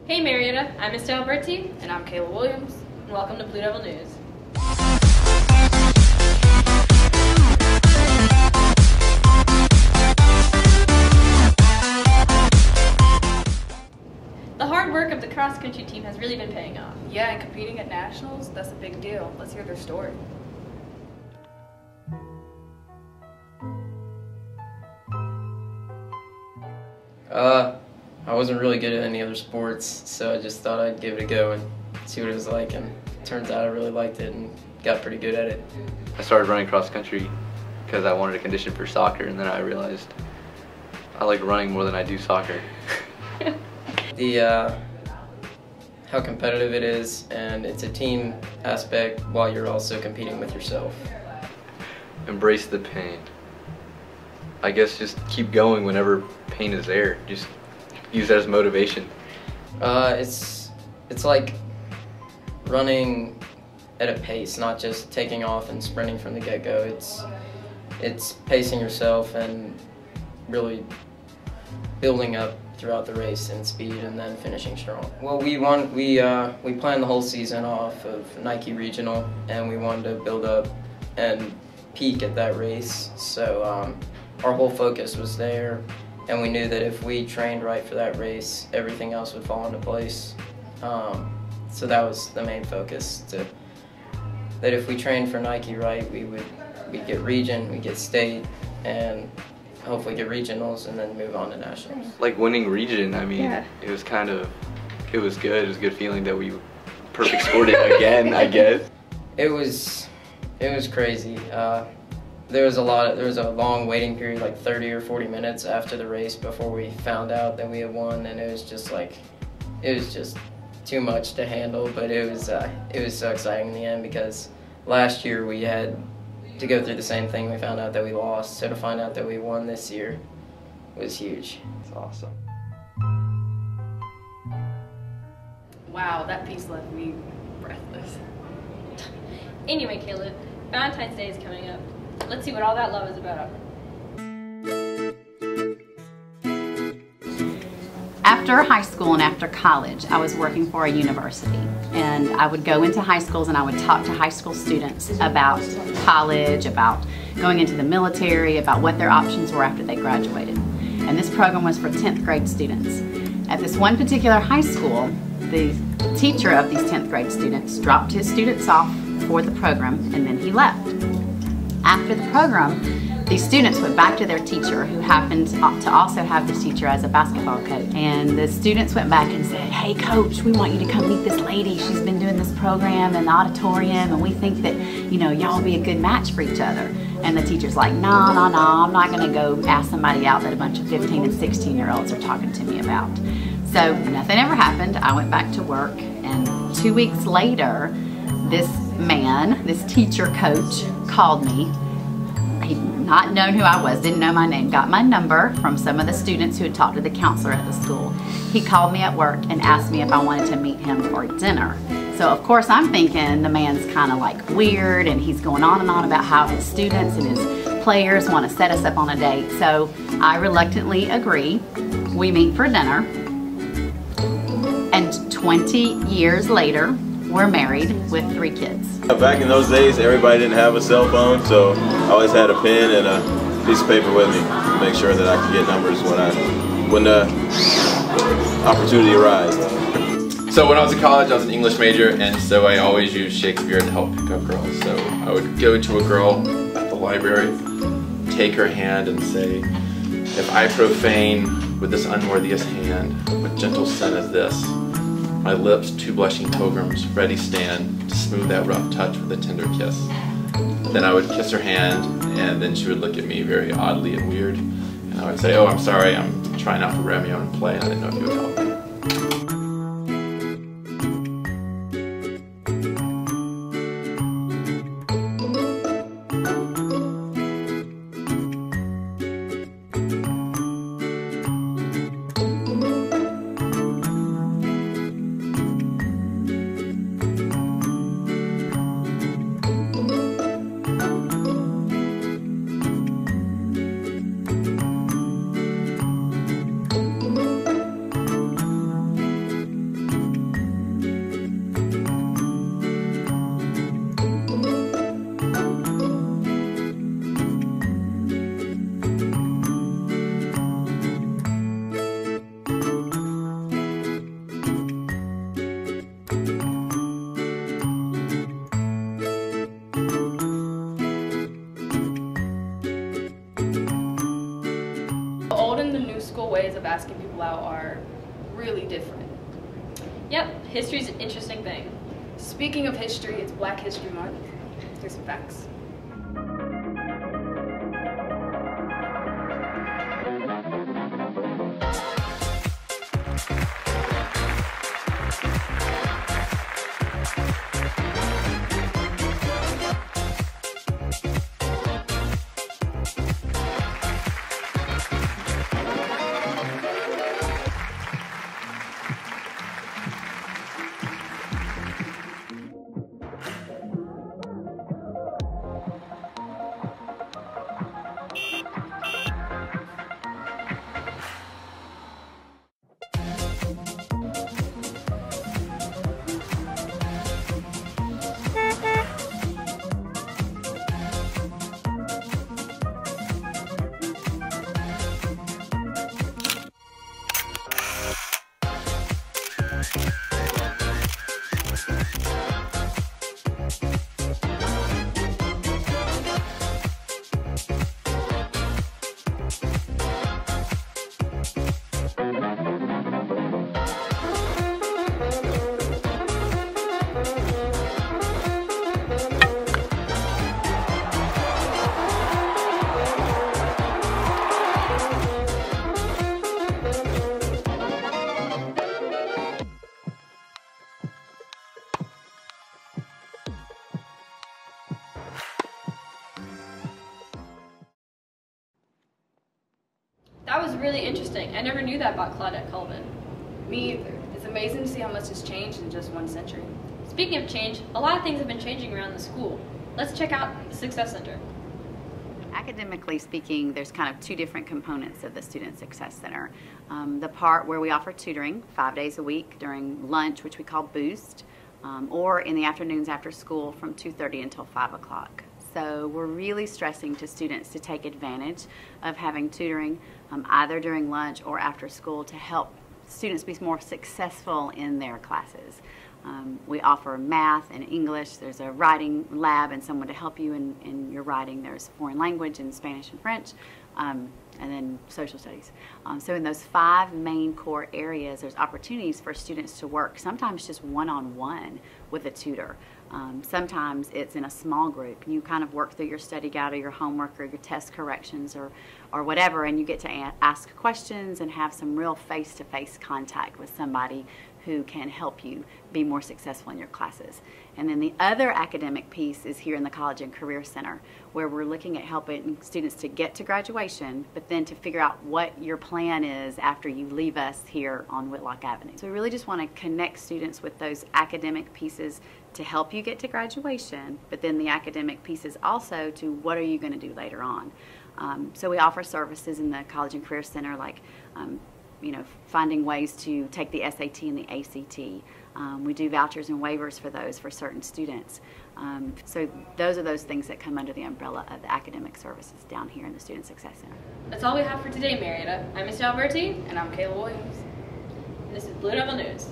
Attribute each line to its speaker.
Speaker 1: Hey Marietta, I'm Mr. Alberti.
Speaker 2: And I'm Kayla Williams.
Speaker 1: And welcome to Blue Devil News. The hard work of the cross country team has really been paying off.
Speaker 2: Yeah, and competing at nationals, that's a big deal. Let's hear their story.
Speaker 3: I wasn't really good at any other sports, so I just thought I'd give it a go and see what it was like, and it turns out I really liked it and got pretty good at it.
Speaker 4: I started running cross country because I wanted a condition for soccer, and then I realized I like running more than I do soccer.
Speaker 3: How competitive it is, and it's a team aspect while you're also competing with yourself.
Speaker 4: Embrace the pain. I guess just keep going whenever pain is there. Just use that as motivation.
Speaker 3: It's like running at a pace, not just taking off and sprinting from the get-go. It's pacing yourself and really building up throughout the race in speed and then finishing strong. Well, we planned the whole season off of Nike Regional, and we wanted to build up and peak at that race. So our whole focus was there, and we knew that if we trained right for that race, everything else would fall into place. So that was the main focus, that if we trained for Nike right, we'd get region, we'd get state, and hopefully get regionals and then move on to nationals.
Speaker 4: Like winning region, I mean,
Speaker 1: Yeah.
Speaker 4: it was good. It was a good feeling that we perfect scored it again, I guess.
Speaker 3: It was crazy. There was a long waiting period, like 30 or 40 minutes after the race before we found out that we had won, and it was just too much to handle. But it was so exciting in the end, because last year we had to go through the same thing. We found out that we lost, so to find out that we won this year was huge.
Speaker 4: It's awesome.
Speaker 2: Wow, that piece left me breathless.
Speaker 1: Anyway, Kayla, Valentine's Day is coming up. Let's see what all that love is about.
Speaker 5: After high school and after college, I was working for a university, and I would go into high schools and I would talk to high school students about college, about going into the military, about what their options were after they graduated. And this program was for 10th grade students. At this one particular high school, the teacher of these 10th grade students dropped his students off for the program, and then he left. After the program, these students went back to their teacher, who happened to also have this teacher as a basketball coach. And the students went back and said, "Hey coach, we want you to come meet this lady. She's been doing this program in the auditorium, and we think that, you know, y'all will be a good match for each other." And the teacher's like, no, I'm not gonna go ask somebody out that a bunch of 15 and 16-year-olds are talking to me about. So nothing ever happened. I went back to work, and 2 weeks later, this man, this teacher coach, called me. He'd not known who I was, didn't know my name, got my number from some of the students who had talked to the counselor at the school. He called me at work and asked me if I wanted to meet him for dinner. So of course I'm thinking the man's kind of like weird, and he's going on and on about how his students and his players want to set us up on a date. So I reluctantly agree. We meet for dinner, and 20 years later, we're married with 3 kids.
Speaker 6: Back in those days, everybody didn't have a cell phone, so I always had a pen and a piece of paper with me to make sure that I could get numbers when the opportunity arose.
Speaker 7: So when I was in college, I was an English major, and so I always used Shakespeare to help pick up girls. So I would go to a girl at the library, take her hand and say, "If I profane with this unworthiest hand, what gentle sin is this? My lips, 2 blushing pilgrims, ready stand to smooth that rough touch with a tender kiss." Then I would kiss her hand, and then she would look at me very oddly and weird, and I would say, "Oh, I'm sorry, I'm trying out for Romeo and play, and I didn't know if you would help me."
Speaker 2: really different.
Speaker 1: Yep, history's an interesting thing.
Speaker 2: Speaking of history, it's Black History Month. Here's some facts.
Speaker 1: That was really interesting. I never knew that about Claudette Colvin.
Speaker 2: Me either. It's amazing to see how much has changed in just 1 century.
Speaker 1: Speaking of change, a lot of things have been changing around the school. Let's check out the Success Center.
Speaker 5: Academically speaking, there's kind of 2 different components of the Student Success Center. The part where we offer tutoring 5 days a week during lunch, which we call Boost, or in the afternoons after school from 2:30 until 5 o'clock. So we're really stressing to students to take advantage of having tutoring either during lunch or after school to help students be more successful in their classes. We offer math and English. There's a writing lab and someone to help you in your writing. There's foreign language and Spanish and French, and then social studies. So in those 5 main core areas, there's opportunities for students to work, sometimes just one-on-one with a tutor. Sometimes it's in a small group. You kind of work through your study guide or your homework or your test corrections or whatever, and you get to ask questions and have some real face-to-face contact with somebody who can help you be more successful in your classes. And then the other academic piece is here in the College and Career Center, where we're looking at helping students to get to graduation, but then to figure out what your plan is after you leave us here on Whitlock Avenue. So we really just want to connect students with those academic pieces to help you get to graduation, but then the academic pieces also to what are you going to do later on. So we offer services in the College and Career Center like finding ways to take the SAT and the ACT. We do vouchers and waivers for those for certain students. So those are those things that come under the umbrella of the academic services down here in the Student Success Center.
Speaker 1: That's all we have for today, Marietta. I'm Miss Alberti.
Speaker 2: And I'm Kayla Williams.
Speaker 1: And this is Blue Devil News.